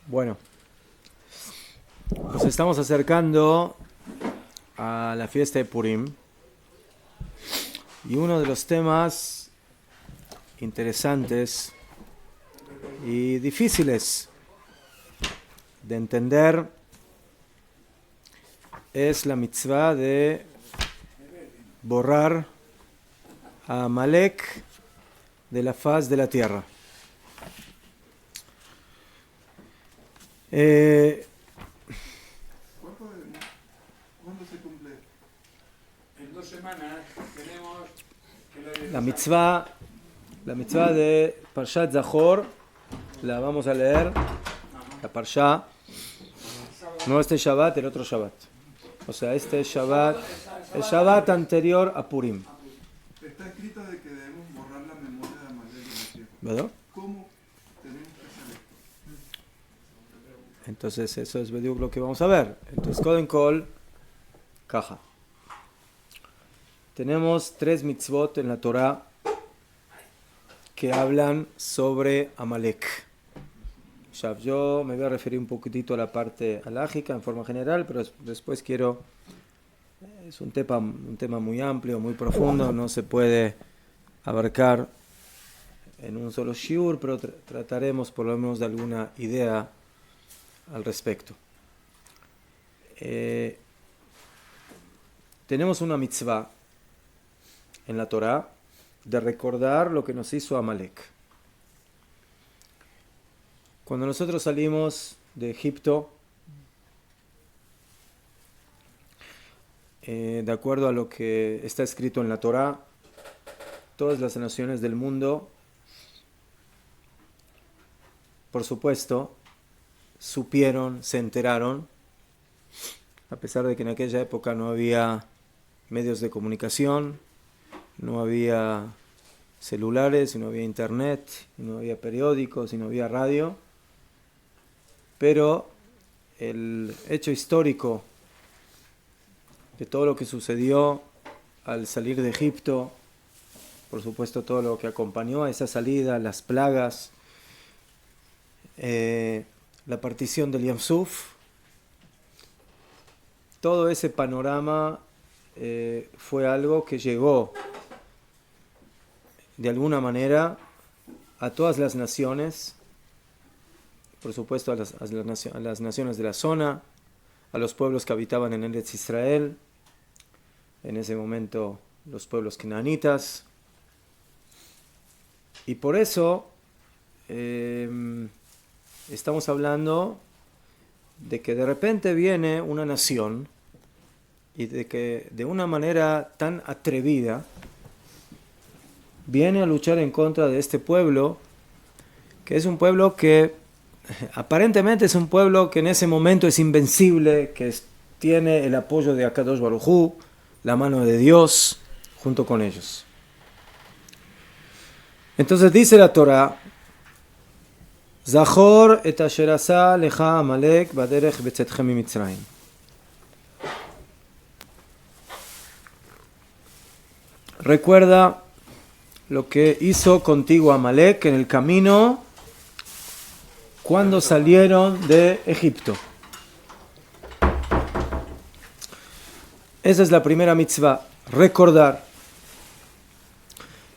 Bueno, nos estamos acercando a la fiesta de Purim y uno de los temas interesantes y difíciles de entender es la mitzvah de borrar a Amalek de la faz de la tierra. ¿Cuándo se cumple? En 2 semanas tenemos que La mitzvah de Parshat Zachor, la vamos a leer, la Parsha, no este Shabbat, el otro Shabbat. O sea, este Shabbat, el Shabbat anterior a Purim. Está escrito de que debemos borrar la memoria de Amalek de la tierra. ¿Verdad? ¿Cómo tenemos que hacer esto? Entonces eso es lo que vamos a ver. Entonces, Koden Kol, caja. Tenemos 3 mitzvot en la Torah que hablan sobre Amalek. Ya, yo me voy a referir un poquitito a la parte halágica en forma general, pero después es un tema muy amplio, muy profundo, no se puede abarcar en un solo shiur, pero trataremos por lo menos de alguna idea al respecto. Tenemos una mitzvah en la Torah de recordar lo que nos hizo Amalek. Cuando nosotros salimos de Egipto, de acuerdo a lo que está escrito en la Torah, todas las naciones del mundo, por supuesto, supieron, se enteraron, a pesar de que en aquella época no había medios de comunicación, no había celulares, no había internet, no había periódicos, no había radio, pero el hecho histórico de todo lo que sucedió al salir de Egipto, por supuesto todo lo que acompañó a esa salida, las plagas, la partición del Yam Suf, todo ese panorama fue algo que llegó de alguna manera a todas las naciones, por supuesto a las naciones de la zona, a los pueblos que habitaban en Eretz Israel, en ese momento los pueblos canaanitas, y por eso estamos hablando de que de repente viene una nación y de que de una manera tan atrevida viene a luchar en contra de este pueblo, que es un pueblo que aparentemente es un pueblo que en ese momento es invencible, que tiene el apoyo de Akadosh Baruj Hu, la mano de Dios junto con ellos. Entonces dice la Torah: Zachor et asher asa lecha Amalek baderech betzetchem mimitzrayim. Recuerda lo que hizo contigo Amalek en el camino cuando salieron de Egipto. Esa es la primera mitzvah, recordar.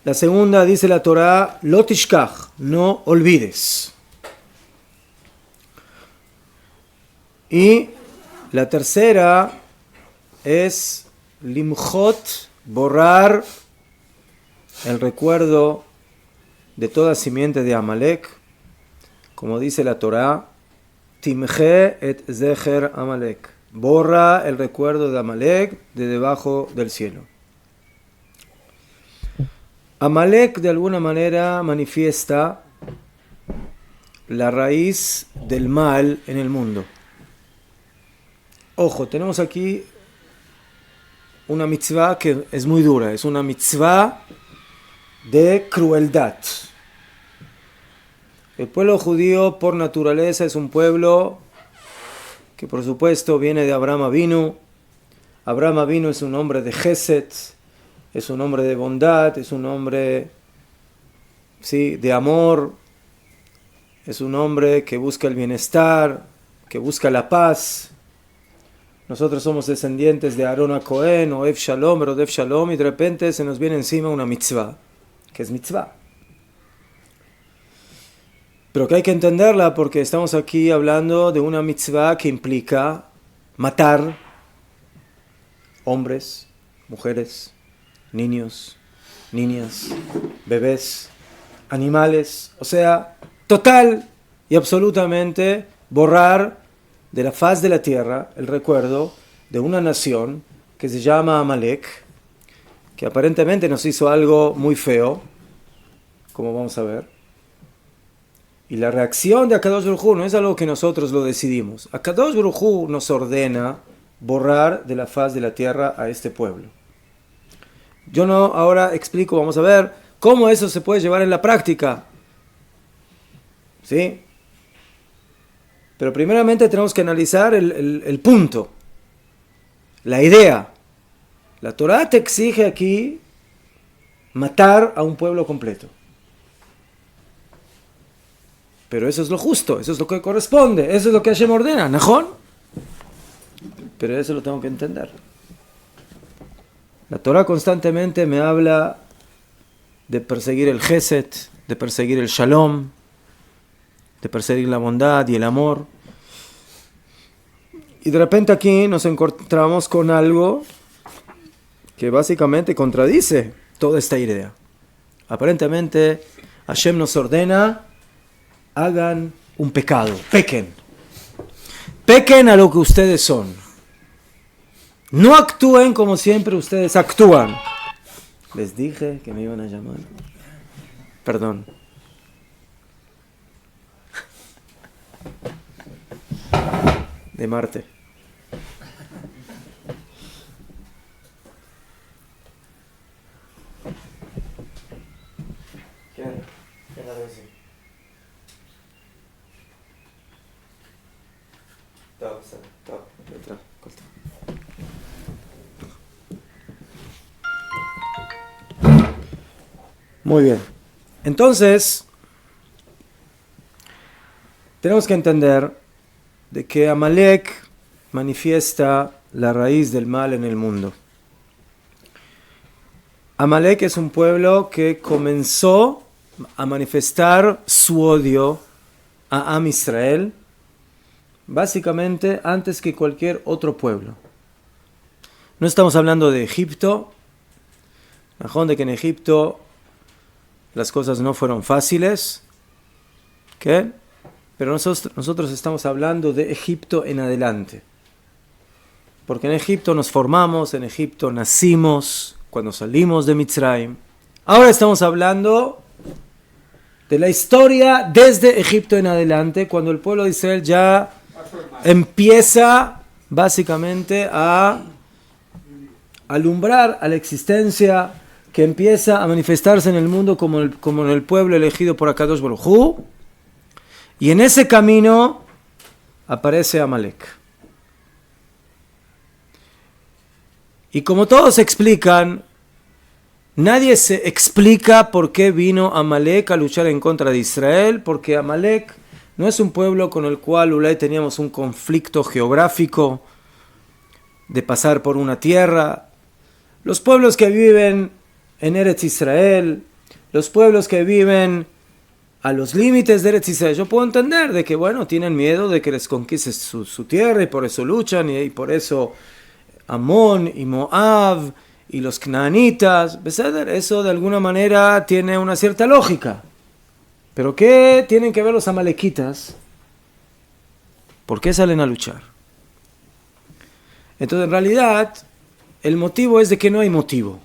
La segunda, dice la Torah, lo tishkach, no olvides. Y la tercera es limchot, borrar el recuerdo de toda simiente de Amalek, como dice la Torah, timche et zecher Amalek, borra el recuerdo de Amalek de debajo del cielo. Amalek de alguna manera manifiesta la raíz del mal en el mundo. Ojo, tenemos aquí una mitzvah que es muy dura, es una mitzvah de crueldad. El pueblo judío por naturaleza es un pueblo que por supuesto viene de Abraham Avinu. Abraham Avinu es un hombre de Gesed, es un hombre de bondad, es un hombre, ¿sí?, de amor, es un hombre que busca el bienestar, que busca la paz. Nosotros somos descendientes de Aarón a Cohen, o Ev Shalom, Rodef Shalom, y de repente se nos viene encima una mitzvah, que es mitzvah. Pero que hay que entenderla porque estamos aquí hablando de una mitzvah que implica matar hombres, mujeres, niños, niñas, bebés, animales, o sea, total y absolutamente borrar de la faz de la tierra el recuerdo de una nación que se llama Amalek, que aparentemente nos hizo algo muy feo, como vamos a ver. Y la reacción de Akadosh Baruj Hu no es algo que nosotros lo decidimos. Akadosh Baruj Hu nos ordena borrar de la faz de la tierra a este pueblo. Yo no ahora explico, vamos a ver cómo eso se puede llevar en la práctica. ¿Sí? Pero primeramente tenemos que analizar el punto, la idea. La Torah te exige aquí matar a un pueblo completo. Pero eso es lo justo, eso es lo que corresponde, eso es lo que Hashem ordena, ¿najón? Pero eso lo tengo que entender. La Torah constantemente me habla de perseguir el Gesed, de perseguir el Shalom, de perseguir la bondad y el amor. Y de repente aquí nos encontramos con algo que básicamente contradice toda esta idea. Aparentemente Hashem nos ordena: hagan un pecado, pequen. Pequen a lo que ustedes son. No actúen como siempre ustedes actúan. Les dije que me iban a llamar. Perdón. De Marte. ¿Qué era de decir? Muy bien. Entonces, tenemos que entender de que Amalek manifiesta la raíz del mal en el mundo. Amalek es un pueblo que comenzó a manifestar su odio a Am Israel básicamente antes que cualquier otro pueblo. No estamos hablando de Egipto, de que en Egipto las cosas no fueron fáciles, ¿qué? Pero nosotros estamos hablando de Egipto en adelante. Porque en Egipto nos formamos, en Egipto nacimos, cuando salimos de Mitzrayim. Ahora estamos hablando de la historia desde Egipto en adelante, cuando el pueblo de Israel ya empieza básicamente a alumbrar a la existencia, que empieza a manifestarse en el mundo como en el pueblo elegido por Akadosh Baruj Hu. Y en ese camino aparece Amalek. Y como todos explican, nadie se explica por qué vino Amalek a luchar en contra de Israel, porque Amalek no es un pueblo con el cual Ulay teníamos un conflicto geográfico de pasar por una tierra. Los pueblos que viven en Eretz Israel, los pueblos que viven a los límites de Eretz Israel, yo puedo entender de que, bueno, tienen miedo de que les conquistes su tierra y por eso luchan, y por eso Amón y Moab y los canaanitas, eso de alguna manera tiene una cierta lógica. Pero ¿qué tienen que ver los amalequitas? ¿Por qué salen a luchar? Entonces, en realidad, el motivo es de que no hay motivo.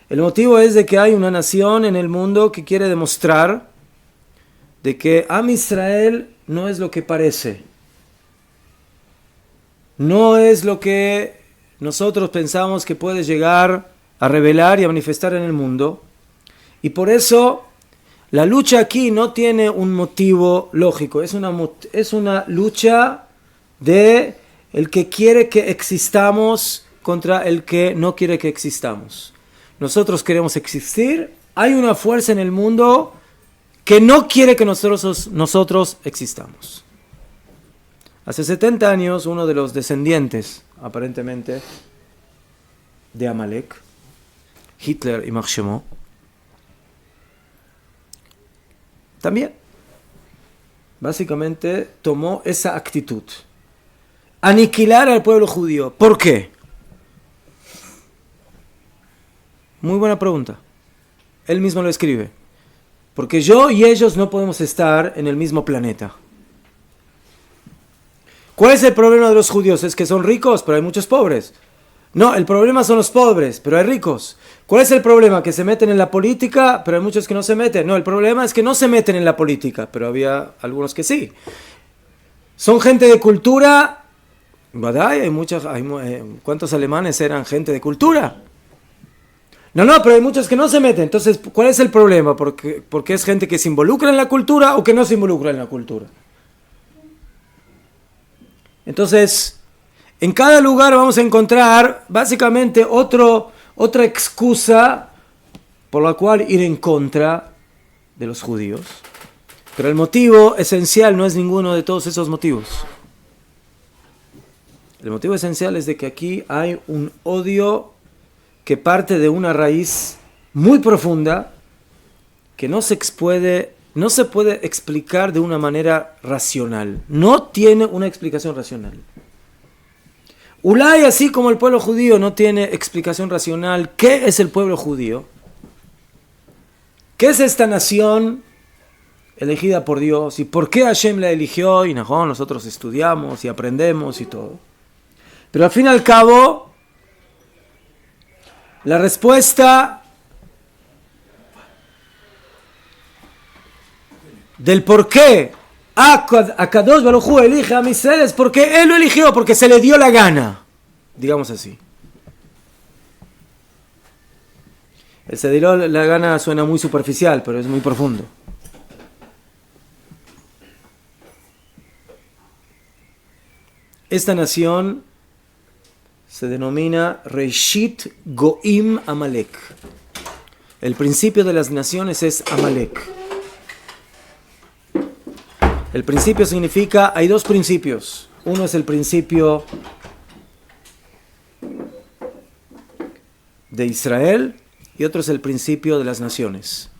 El motivo es de que hay una nación en el mundo que quiere demostrar de que Am Israel no es lo que parece. No es lo que nosotros pensamos que puede llegar a revelar y a manifestar en el mundo. Y por eso la lucha aquí no tiene un motivo lógico. Es una lucha de el que quiere que existamos contra el que no quiere que existamos. Nosotros queremos existir. Hay una fuerza en el mundo que no quiere que nosotros existamos. Hace 70 años, uno de los descendientes, aparentemente, de Amalek, Hitler y Marshemont, también, básicamente, tomó esa actitud. Aniquilar al pueblo judío. ¿Por qué? Muy buena pregunta. Él mismo lo escribe. Porque yo y ellos no podemos estar en el mismo planeta. ¿Cuál es el problema de los judíos? Es que son ricos, pero hay muchos pobres. No, el problema son los pobres, pero hay ricos. ¿Cuál es el problema? Que se meten en la política, pero hay muchos que no se meten. No, el problema es que no se meten en la política, pero había algunos que sí. Son gente de cultura. Hay muchos, ¿cuántos alemanes eran gente de cultura? No, pero hay muchos que no se meten. Entonces, ¿cuál es el problema? Porque es gente que se involucra en la cultura o que no se involucra en la cultura. Entonces, en cada lugar vamos a encontrar básicamente otra excusa por la cual ir en contra de los judíos. Pero el motivo esencial no es ninguno de todos esos motivos. El motivo esencial es de que aquí hay un odio que parte de una raíz muy profunda que no se puede explicar de una manera racional. No tiene una explicación racional. Ulay, así como el pueblo judío no tiene explicación racional, ¿qué es el pueblo judío? ¿Qué es esta nación elegida por Dios? ¿Y por qué Hashem la eligió? Y nosotros estudiamos y aprendemos y todo. Pero al fin y al cabo, la respuesta del por qué Akadosh Baruj Hu elige a Israel es porque él lo eligió, porque se le dio la gana, digamos así. El se dio la gana suena muy superficial, pero es muy profundo. Esta nación se denomina Reshit Goim Amalek. El principio de las naciones es Amalek. El principio significa, hay dos principios. Uno es el principio de Israel y otro es el principio de las naciones.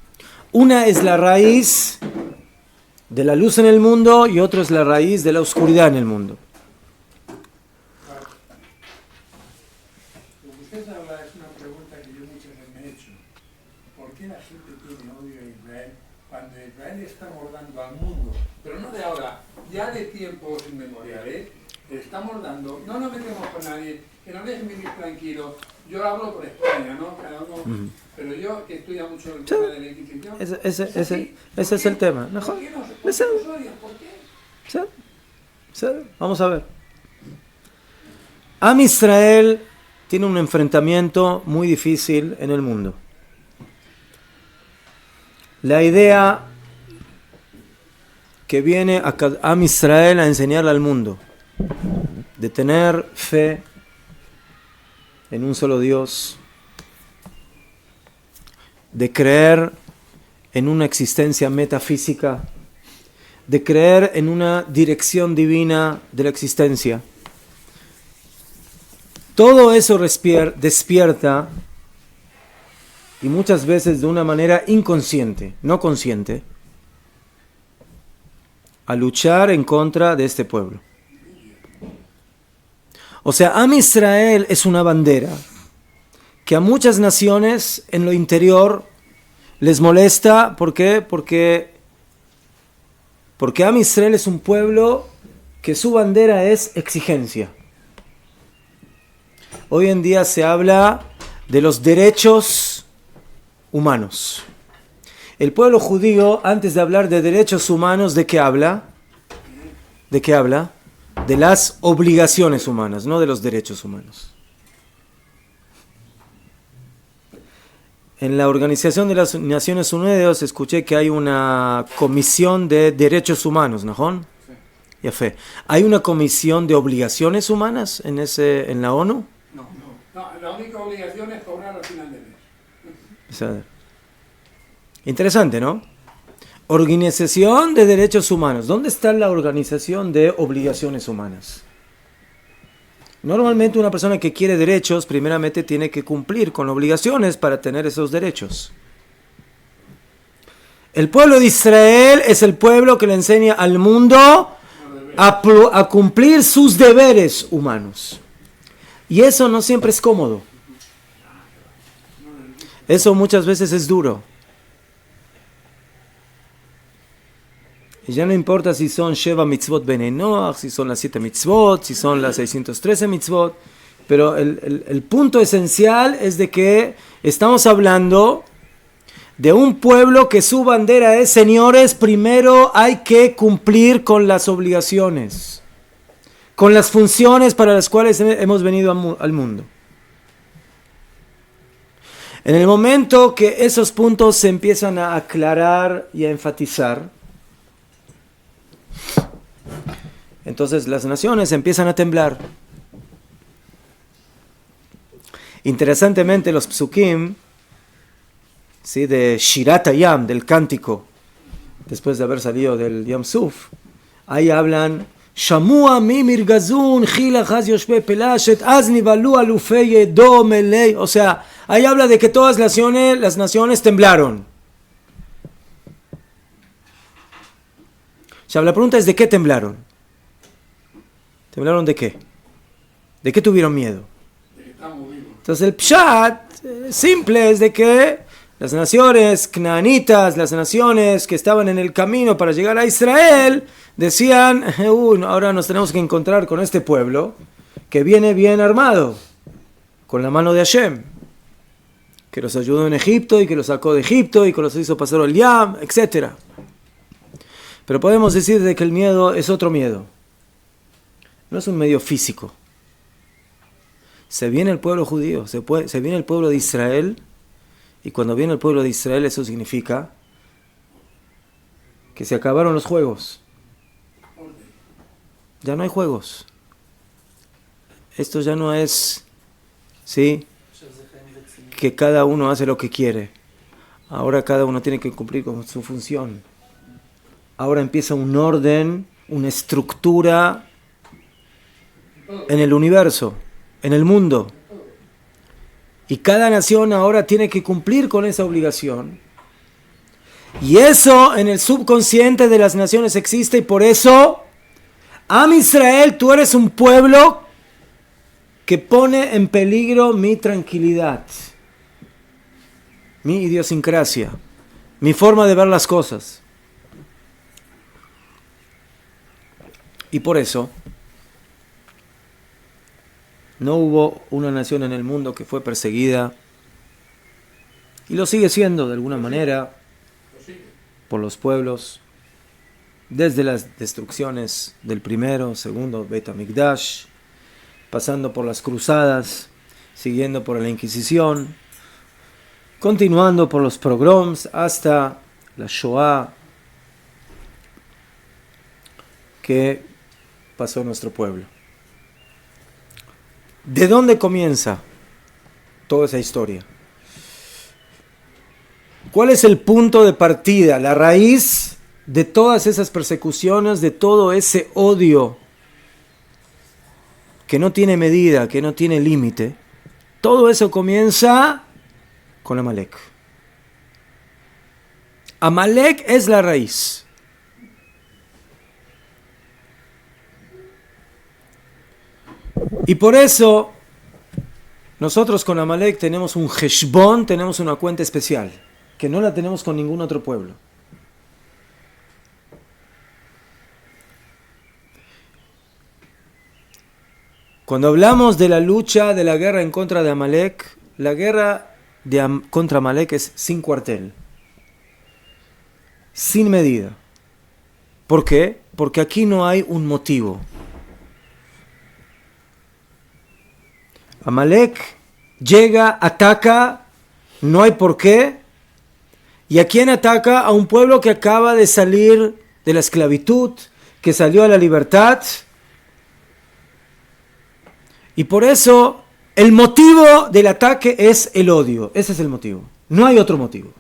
Una es la raíz de la luz en el mundo y otro es la raíz de la oscuridad en el mundo. Lo que usted habla es una pregunta que yo muchas veces me he hecho. ¿Por qué la gente tiene odio a Israel cuando Israel está mordando al mundo? Pero no de ahora, ya de tiempos inmemoriales, estamos dando, no nos metemos con nadie, que nos dejen vivir tranquilos. Yo hablo por España, ¿no? Cada uno, pero yo que estudia mucho el tema de la Inquisición. Ese es el tema. ¿Por qué nos odian? ¿Por qué? Vamos a ver. Am Israel tiene un enfrentamiento muy difícil en el mundo. La idea que viene a Am Israel a enseñarle al mundo de tener fe en un solo Dios, de creer en una existencia metafísica, de creer en una dirección divina de la existencia. Todo eso despierta, y muchas veces de una manera inconsciente, no consciente, a luchar en contra de este pueblo. O sea, Am Israel es una bandera que a muchas naciones en lo interior les molesta. ¿Por qué? Porque Am Israel es un pueblo que su bandera es exigencia. Hoy en día se habla de los derechos humanos. El pueblo judío, antes de hablar de derechos humanos, ¿de qué habla? ¿De qué habla? De las obligaciones humanas, no de los derechos humanos. En la Organización de las Naciones Unidas escuché que hay una comisión de derechos humanos, ¿no? Ya fe. ¿Hay una comisión de obligaciones humanas en la ONU? No, la única obligación es cobrar al final del mes. Interesante, ¿no? Organización de derechos humanos. ¿Dónde está la organización de obligaciones humanas? Normalmente una persona que quiere derechos, primeramente tiene que cumplir con obligaciones para tener esos derechos. El pueblo de Israel es el pueblo que le enseña al mundo a cumplir sus deberes humanos. Y eso no siempre es cómodo. Eso muchas veces es duro. Y ya no importa si son Sheva mitzvot Bnei Noach, si son las 7 mitzvot, si son las 613 mitzvot, pero el punto esencial es de que estamos hablando de un pueblo que su bandera es: señores, primero hay que cumplir con las obligaciones, con las funciones para las cuales hemos venido al mundo. En el momento que esos puntos se empiezan a aclarar y a enfatizar, entonces las naciones empiezan a temblar. Interesantemente, los psukim, ¿sí?, de Shirat Hayam, del cántico, después de haber salido del Yam Suf, ahí hablan: Shamua mimir gazun, chila chaz yoshbe pelashet, azni valu alufeye do melei. O sea, ahí habla de que todas las naciones temblaron. O sea, la pregunta es: ¿de qué temblaron? ¿Temblaron de qué? ¿De qué tuvieron miedo? Entonces el pshat simple es de que las naciones canaanitas, las naciones que estaban en el camino para llegar a Israel, decían: ahora nos tenemos que encontrar con este pueblo que viene bien armado, con la mano de Hashem, que los ayudó en Egipto y que los sacó de Egipto y que los hizo pasar el Yam, etc. Pero podemos decir de que el miedo es otro miedo. No es un medio físico. Se viene el pueblo judío, se viene el pueblo de Israel, y cuando viene el pueblo de Israel, eso significa que se acabaron los juegos. Ya no hay juegos. Esto ya no es, ¿sí?, que cada uno hace lo que quiere. Ahora cada uno tiene que cumplir con su función. Ahora empieza un orden, una estructura en el universo, en el mundo. Y cada nación ahora tiene que cumplir con esa obligación. Y eso en el subconsciente de las naciones existe, y por eso, Am Israel, tú eres un pueblo que pone en peligro mi tranquilidad, mi idiosincrasia, mi forma de ver las cosas. Y por eso no hubo una nación en el mundo que fue perseguida, y lo sigue siendo de alguna manera, por los pueblos, desde las destrucciones del primero, segundo Beit HaMikdash, pasando por las cruzadas, siguiendo por la Inquisición, continuando por los pogroms hasta la Shoah que pasó en nuestro pueblo. ¿De dónde comienza toda esa historia? ¿Cuál es el punto de partida, la raíz de todas esas persecuciones, de todo ese odio que no tiene medida, que no tiene límite? Todo eso comienza con Amalek. Amalek es la raíz. Y por eso nosotros con Amalek tenemos un Heshbon, tenemos una cuenta especial, que no la tenemos con ningún otro pueblo. Cuando hablamos de la lucha, de la guerra en contra de Amalek, la guerra contra Amalek es sin cuartel, sin medida. ¿Por qué? Porque aquí no hay un motivo. Amalek llega, ataca, no hay por qué. ¿Y a quién ataca? A un pueblo que acaba de salir de la esclavitud, que salió a la libertad. Y por eso el motivo del ataque es el odio. Ese es el motivo. No hay otro motivo.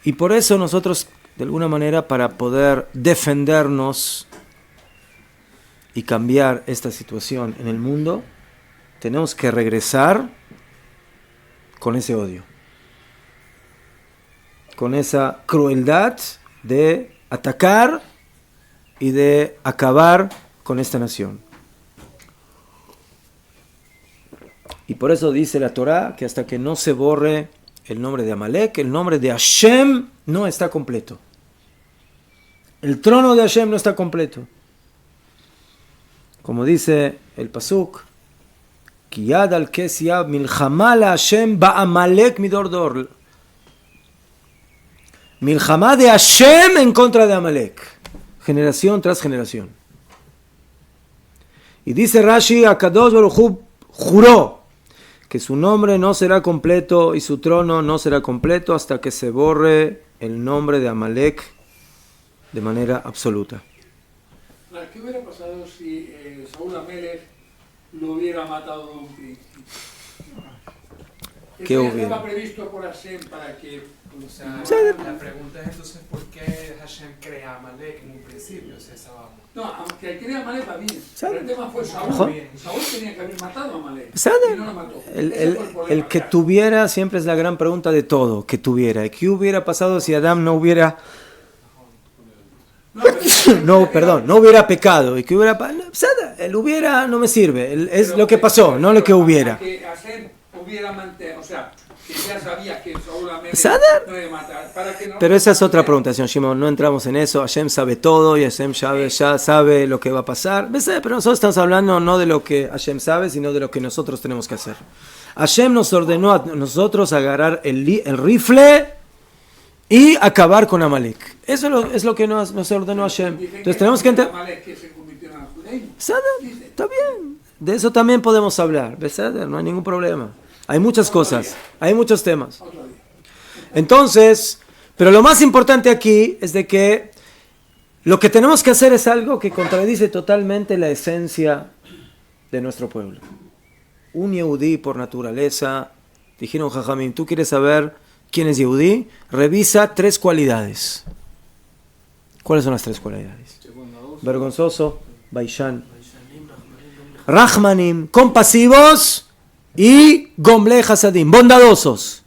Y por eso nosotros, de alguna manera, para poder defendernos y cambiar esta situación en el mundo, tenemos que regresar con ese odio, con esa crueldad de atacar y de acabar con esta nación. Y por eso dice la Torá que hasta que no se borre el nombre de Amalek, el nombre de Hashem no está completo. El trono de Hashem no está completo. Como dice el Pasuk, Kiyad al Kesia milchama la Hashem ba Amalek midordor. Milchama de Hashem en contra de Amalek, generación tras generación. Y dice Rashi, Akadosh Baruj Hu juró que su nombre no será completo y su trono no será completo hasta que se borre el nombre de Amalek de manera absoluta. ¿Qué hubiera pasado si Saúl Amelech lo hubiera matado de un principio? ¿Qué hubiera? Estaba previsto por Hashem para que... O sea, la pregunta es entonces ¿por qué Hashem crea a Amalek en un principio? Si estábamos... No, aunque quería a Amalek va bien. Pero el tema fue Saúl. Saúl tenía que haber matado a Amalek. Y no lo mató. El que tuviera siempre es la gran pregunta de todo. Que tuviera. ¿Qué hubiera pasado si Adán no hubiera... no hubiera pecado? ¿Y qué hubiera pasado? El hubiera no me sirve. Es lo que pasó, no lo que hubiera. Que Hashem hubiera mantenido, o sea... que ya sabía que Saúl Amelech no iba a matar, para que no. Pero esa es otra pregunta, señor Shimon. No entramos en eso. Hashem sabe todo y Hashem ya sabe lo que va a pasar. Pero nosotros estamos hablando no de lo que Hashem sabe, sino de lo que nosotros tenemos que hacer. Hashem nos ordenó a nosotros agarrar el rifle y acabar con Amalek. Eso es lo que nos ordenó Hashem. Entonces tenemos que entender. Está bien. De eso también podemos hablar. No hay ningún problema. Hay muchas cosas, hay muchos temas. Entonces, pero lo más importante aquí es de que lo que tenemos que hacer es algo que contradice totalmente la esencia de nuestro pueblo. Un Yehudí por naturaleza, dijeron Jajamim, ¿tú quieres saber quién es Yehudí? Revisa 3 cualidades. ¿Cuáles son las 3 cualidades? Vergonzoso, Baishan, Rahmanim, compasivos y Gomle Hasadim, bondadosos.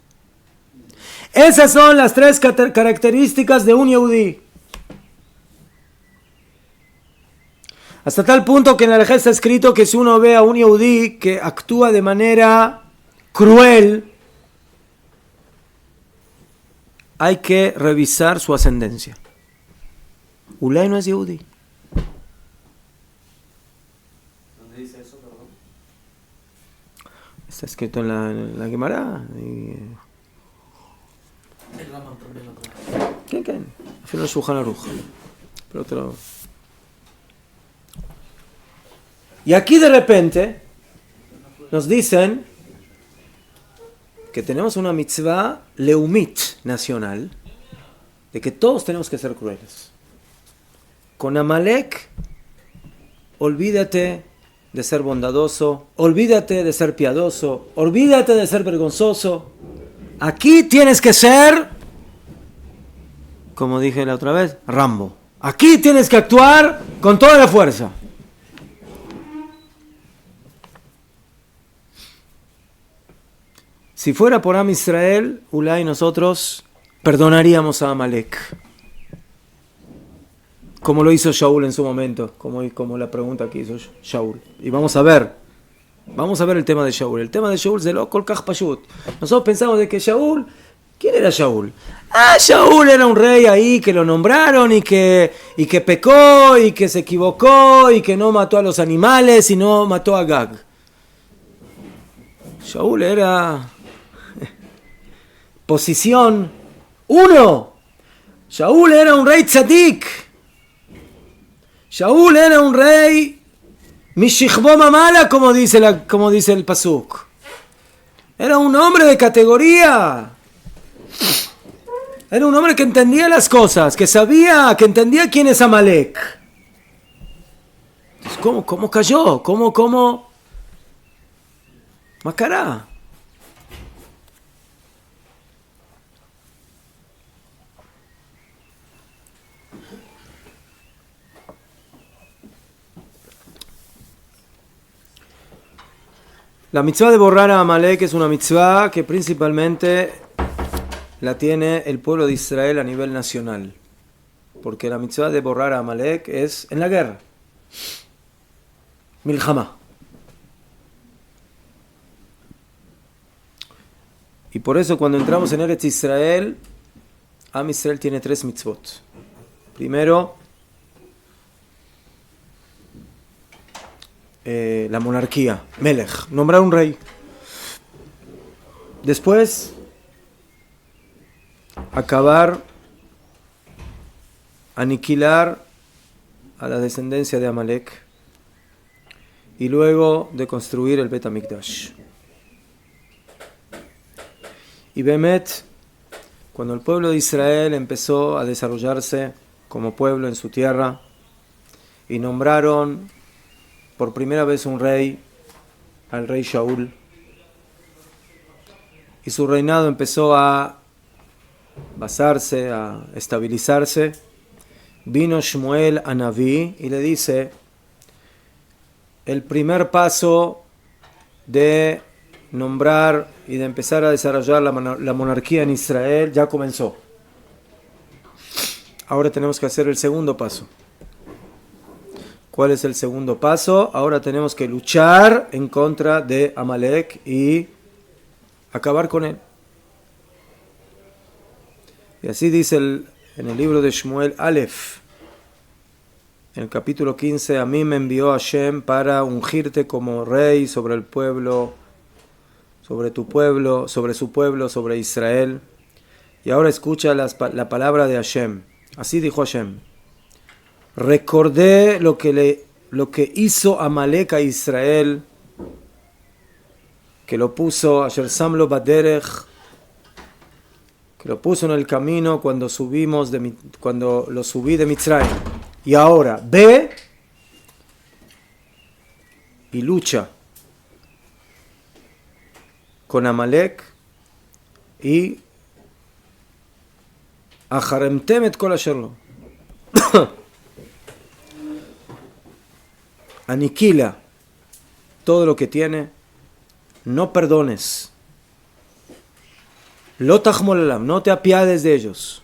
Esas son las 3 características de un Yehudí. Hasta tal punto que en la Alajá está escrito que si uno ve a un Yehudí que actúa de manera cruel, hay que revisar su ascendencia. Ulay no es Yehudí. ¿Dónde dice eso, perdón? Está escrito en la Gemara. El Rambam también lo trae. ¿Qué? Fue en el Shulchan Aruch. Pero otro. Y aquí de repente nos dicen que tenemos una mitzvah leumit nacional de que todos tenemos que ser crueles. Con Amalek, olvídate de ser bondadoso, olvídate de ser piadoso, olvídate de ser vergonzoso. Aquí tienes que ser, como dije la otra vez, Rambo. Aquí tienes que actuar con toda la fuerza. Si fuera por Am Israel, Ulay, nosotros perdonaríamos a Amalek. Como lo hizo Shaul en su momento, como la pregunta que hizo Shaul. Y vamos a ver el tema de Shaul. El tema de Shaul es de lo Kol Kach Pashut. Nosotros pensamos de que Shaul, ¿quién era Shaul? Shaul era un rey ahí que lo nombraron y que pecó y que se equivocó y que no mató a los animales y no mató a Gag. Shaul era posición 1. Shaul era un rey tzadik. Shaul era un rey Mishichbo Mamala, como dice el Pasuk. Era un hombre de categoría. Era un hombre que entendía las cosas, que entendía quién es Amalek. Entonces, ¿cómo cayó? ¿Cómo? Macará. La mitzvah de borrar a Amalek es una mitzvah que principalmente la tiene el pueblo de Israel a nivel nacional. Porque la mitzvah de borrar a Amalek es en la guerra. Milhamá. Y por eso cuando entramos en Eretz Israel, Am Israel tiene 3 mitzvot. Primero, la monarquía, Melech, nombrar un rey. Después, acabar, aniquilar a la descendencia de Amalek y luego de construir el Bet HaMikdash. Y Bemet, cuando el pueblo de Israel empezó a desarrollarse como pueblo en su tierra y nombraron por primera vez un rey, al rey Shaul, y su reinado empezó a basarse, a estabilizarse, vino Shmuel a Naví y le dice: el primer paso de nombrar y de empezar a desarrollar la monarquía en Israel ya comenzó. Ahora tenemos que hacer el segundo paso. ¿Cuál es el segundo paso? Ahora tenemos que luchar en contra de Amalek y acabar con él. Y así dice en el libro de Shmuel Aleph, en el capítulo 15: a mí me envió Hashem para ungirte como rey sobre el pueblo, sobre tu pueblo, sobre su pueblo, sobre Israel. Y ahora escucha la palabra de Hashem. Así dijo Hashem: recordé lo que hizo Amalek a Israel, que lo puso, Asher Samlo Baderech, que lo puso en el camino cuando lo subí de Mitzrayim. Y ahora ve y lucha con Amalek y Acharemtem et kol asher lo. Aniquila todo lo que tiene, no perdones. Lo tachmol elam, no te apiades de ellos.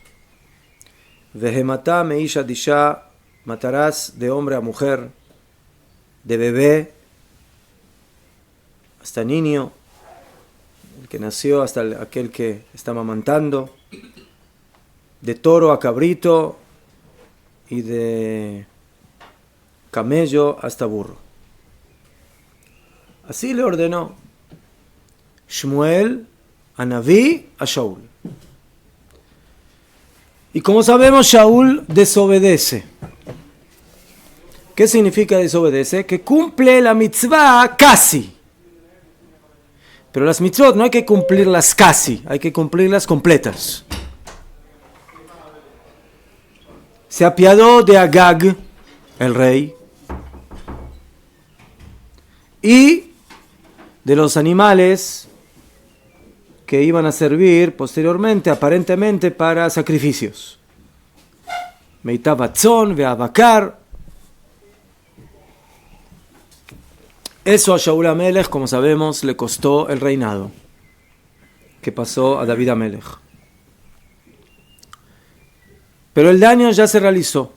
Vehemata meisha disha, matarás de hombre a mujer, de bebé hasta niño, el que nació hasta aquel que está amamantando, de toro a cabrito y de camello hasta burro. Así le ordenó Shmuel a Naví a Shaul. Y como sabemos, Shaul desobedece. ¿Qué significa desobedece? Que cumple la mitzvah casi. Pero las mitzvot no hay que cumplirlas casi, hay que cumplirlas completas. Se apiadó de Agag, el rey, y de los animales que iban a servir posteriormente, aparentemente, para sacrificios. Meitav Atzon ve'Abakar. Eso a Shaul HaMelech, como sabemos, le costó el reinado que pasó a David HaMelech. Pero el daño ya se realizó.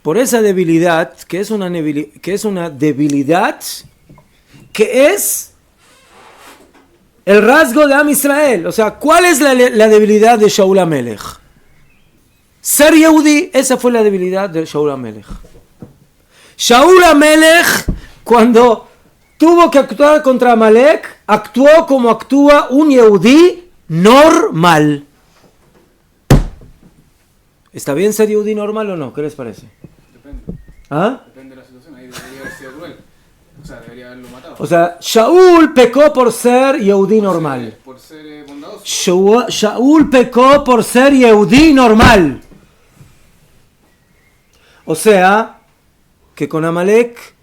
Por esa debilidad, que es una debilidad que es el rasgo de Am Israel. O sea, ¿cuál es la debilidad de Shaul HaMelech? Ser Yehudi, esa fue la debilidad de Shaul HaMelech. Shaul HaMelech, cuando tuvo que actuar contra Amalek, actuó como actúa un Yehudi normal. ¿Está bien ser Yehudi normal o no? ¿Qué les parece? Depende. ¿Ah? Depende de la situación. Ahí debería haber sido cruel. O sea, debería haberlo matado. O sea, Shaul pecó por ser Yehudi normal. Por ser bondadoso. Shaul pecó por ser Yehudi normal. O sea, que con Amalek,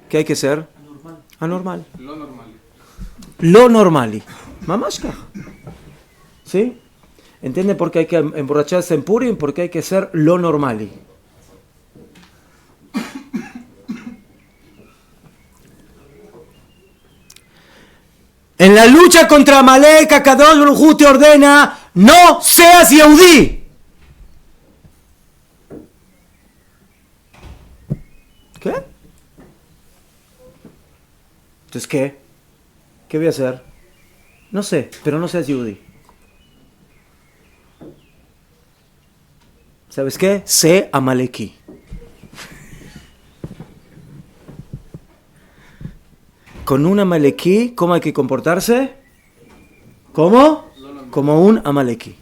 ¿qué hay que ser? Anormal. Lo normal. Lo normali. Mamashka. ¿Sí? ¿Entiende por qué hay que emborracharse en Purim? Porque hay que ser lo normali. En la lucha contra Amalek, Akadosh Baruj Hu te ordena, no seas Yehudí. ¿Qué? Entonces, ¿qué? ¿Qué voy a hacer? No sé, pero no seas Yehudí. ¿Sabes qué? Sé Amalekí. Con un Amalekí, ¿cómo hay que comportarse? ¿Cómo? Como un Amalekí.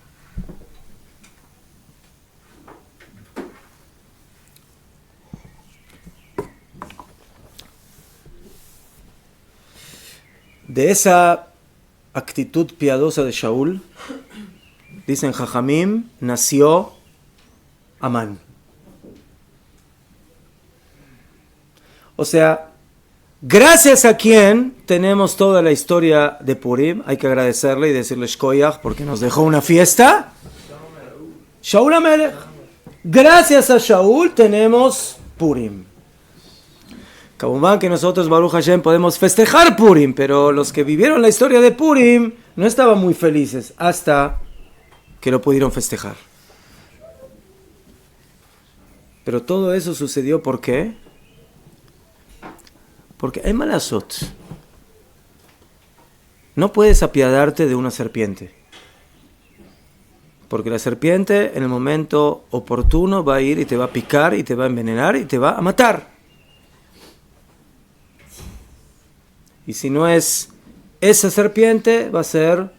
De esa actitud piadosa de Shaul, dicen Jajamim, nació Amán. O sea, gracias a quien tenemos toda la historia de Purim. Hay que agradecerle y decirle Shkoyach porque nos dejó una fiesta. Shaul HaMelech. Gracias a Shaul tenemos Purim. Kabumán que nosotros, Baruch Hashem, podemos festejar Purim, pero los que vivieron la historia de Purim no estaban muy felices hasta que lo pudieron festejar. Pero todo eso sucedió ¿por qué? Porque hay malasot. No puedes apiadarte de una serpiente. Porque la serpiente en el momento oportuno va a ir y te va a picar y te va a envenenar y te va a matar. Y si no es esa serpiente, va a ser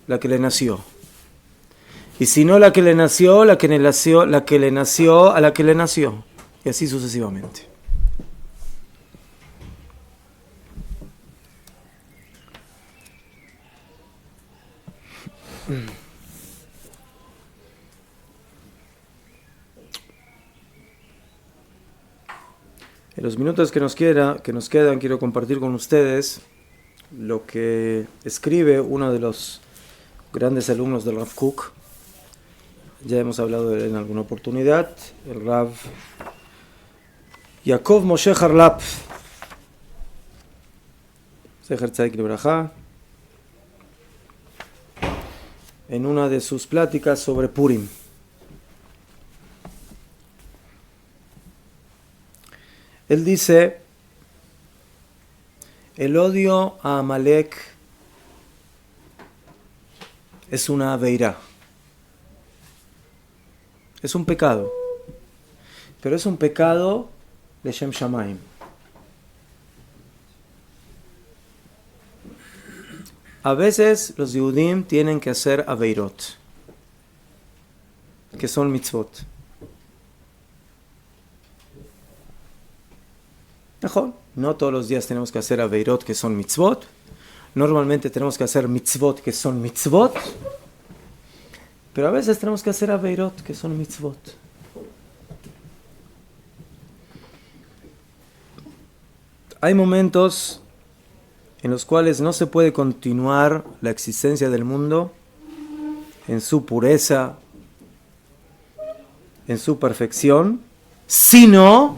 la que le nació. Y si no la que le nació, la que le nació a la que le nació. Y así sucesivamente. En los minutos que nos quedan, quiero compartir con ustedes lo que escribe uno de los grandes alumnos del Rav Kook. Ya hemos hablado de él en alguna oportunidad, el Rav Yaakov Moshe Harlap, Zecher Tzadik Libraja, en una de sus pláticas sobre Purim. Él dice, el odio a Amalek es una aveirá. Es un pecado. Pero es un pecado de Shem Shamaim. A veces los Yehudim tienen que hacer aveirot, que son mitzvot. Mejor, no todos los días tenemos que hacer aveirot, que son mitzvot. Normalmente tenemos que hacer mitzvot, que son mitzvot. Pero a veces tenemos que hacer aveirot, que son mitzvot. Hay momentos en los cuales no se puede continuar la existencia del mundo en su pureza, en su perfección, sino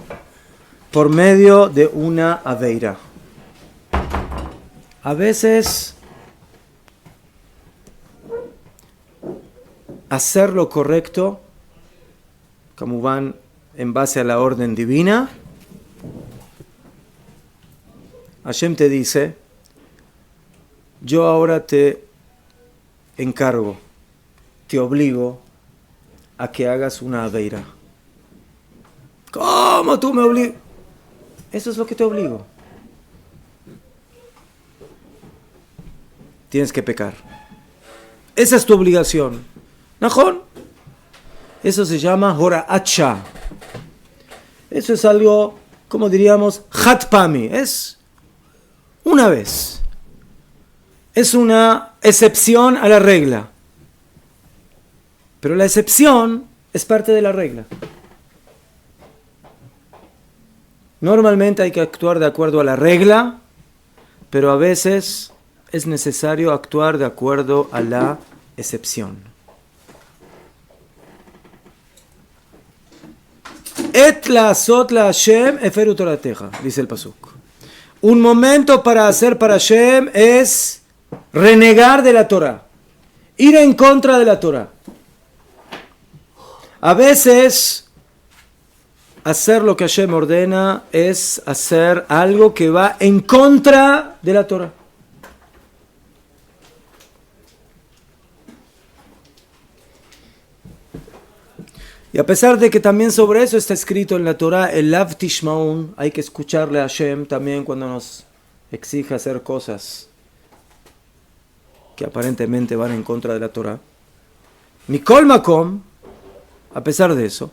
por medio de una aveira. A veces hacer lo correcto, como van en base a la orden divina, Hashem te dice, yo ahora te encargo, te obligo a que hagas una aveira. ¿Cómo tú me obligas? Eso es lo que te obligo. Tienes que pecar. Esa es tu obligación. ¿Najón? Eso se llama Hora'at-Shah. Eso es algo, como diríamos, Hatpami. Es una vez. Es una excepción a la regla. Pero la excepción es parte de la regla. Normalmente hay que actuar de acuerdo a la regla, pero a veces es necesario actuar de acuerdo a la excepción. Et la asot la Hashem eferu torateja, dice el pasuk. un momento para hacer para Hashem es renegar de la Torah, ir en contra de la Torah. A veces hacer lo que Hashem ordena es hacer algo que va en contra de la Torah. Y a pesar de que también sobre eso está escrito en la Torah, el Lav Tishmaun, hay que escucharle a Hashem también cuando nos exige hacer cosas que aparentemente van en contra de la Torah. Mikol Makom, a pesar de eso,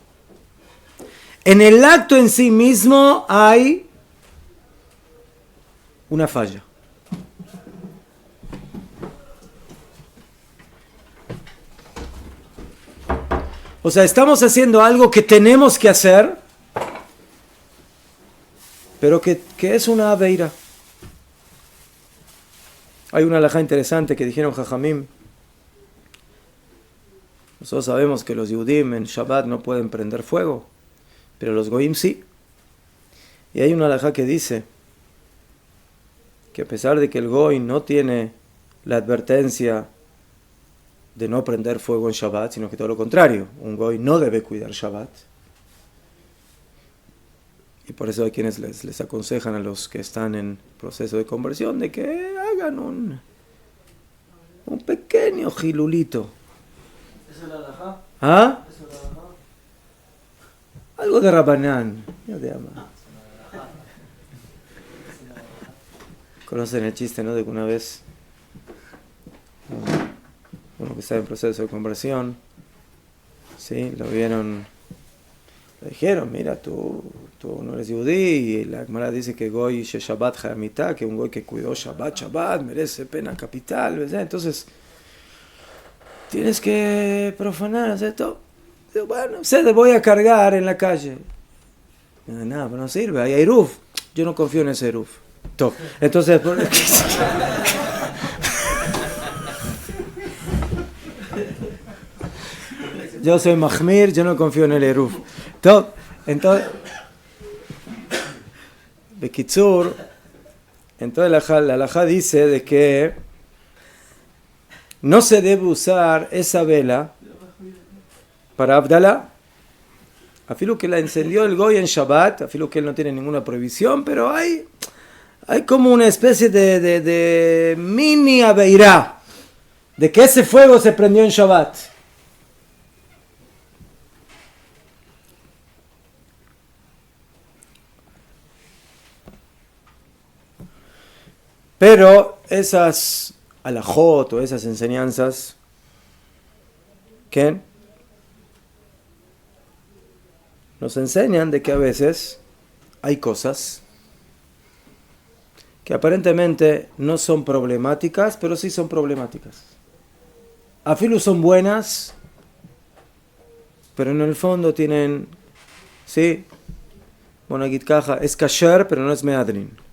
en el acto en sí mismo hay una falla. O sea, estamos haciendo algo que tenemos que hacer, pero que es una aveira. Hay una halajá interesante que dijeron Jajamim. Nosotros sabemos que los Yudim en Shabbat no pueden prender fuego, pero los Goim sí. Y hay una halajá que dice que a pesar de que el Goy no tiene la advertencia de no prender fuego en Shabbat, sino que todo lo contrario, un Goy no debe cuidar Shabbat. Y por eso hay quienes les aconsejan a los que están en proceso de conversión de que hagan un pequeño gilulito. ¿Eso es la halajá? ¿Ah? ¿Eso es la halajá? Algo de Rabanán. Ya te ama. Conocen el chiste, ¿no? De que una vez uno que estaba en proceso de conversión, ¿sí? Lo vieron, le dijeron, mira, tú no eres yudí, y la Gemara dice que Goy she Shabbat Hayamita, que un Goy que cuidó Shabbat merece pena capital, ¿verdad? Entonces tienes que profanar, hacer todo. Digo, bueno, te voy a cargar en la calle. Nada, pero no sirve, hay Eruv. Yo no confío en ese Eruv. Entonces, yo soy Mahmir, yo no confío en el Eruv. Entonces, Bekitsur, entonces la halajá dice de que no se debe usar esa vela para Abdalá. Afilo que la encendió el Goy en Shabbat, afilo que él no tiene ninguna prohibición, pero hay como una especie de mini aveirá, de que ese fuego se prendió en Shabbat. Pero esas alajot o esas enseñanzas, ¿qué? Nos enseñan de que a veces hay cosas que aparentemente no son problemáticas, pero sí son problemáticas. Afilu son buenas, pero en el fondo tienen, sí, Bonagit Caja, es kasher, pero no es meadrin.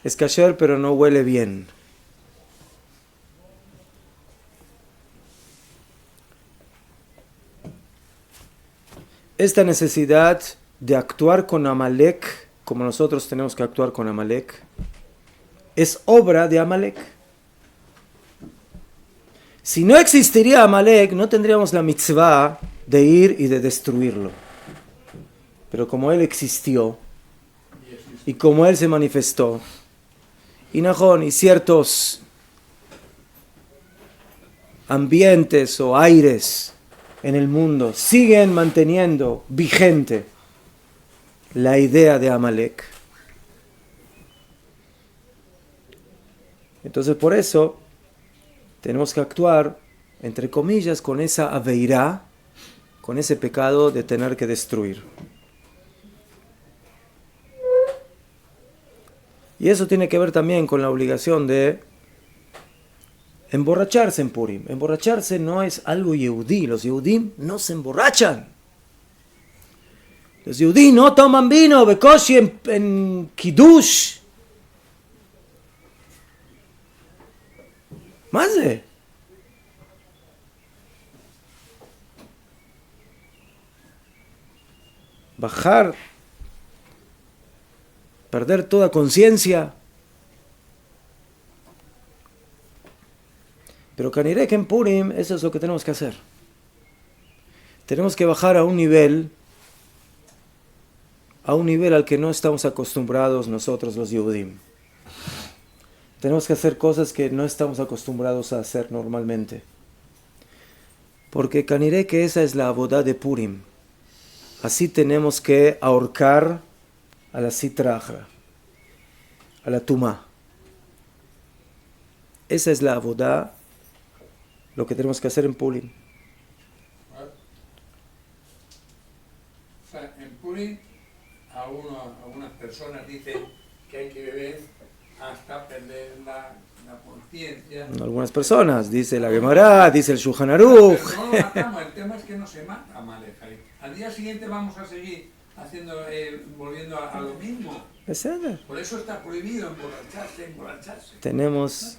Es kasher, pero no huele bien. Esta necesidad de actuar con Amalek, como nosotros tenemos que actuar con Amalek, es obra de Amalek. Si no existiría Amalek, no tendríamos la mitzvah de ir y de destruirlo. Pero como él existió, y como él se manifestó, y Najón, y ciertos ambientes o aires en el mundo siguen manteniendo vigente la idea de Amalek. Entonces por eso tenemos que actuar, entre comillas, con esa aveirá, con ese pecado de tener que destruir. Y eso tiene que ver también con la obligación de emborracharse en Purim. Emborracharse no es algo yehudí. Los yehudim no se emborrachan. Los yehudí no toman vino, bekoshi en kiddush. Más de. bajar, perder toda conciencia. Pero Kanirek en Purim, eso es lo que tenemos que hacer. Tenemos que bajar a un nivel al que no estamos acostumbrados nosotros los Yehudim. Tenemos que hacer cosas que no estamos acostumbrados a hacer normalmente. Porque Kanirek, esa es la abodá de Purim. Así tenemos que ahorcar a la Sitra Achra, a la Tumá. Esa es la abodá, lo que tenemos que hacer en Purim. O sea, en Purim algunas personas dicen que hay que beber hasta perder la conciencia. Algunas personas, dice la Gemara, dice el Shulchan Aruch. Pero no lo matamos, el tema es que no se mata a Amalek. Al día siguiente vamos a seguir haciendo, volviendo a lo mismo. Por eso está prohibido emborracharse. Tenemos,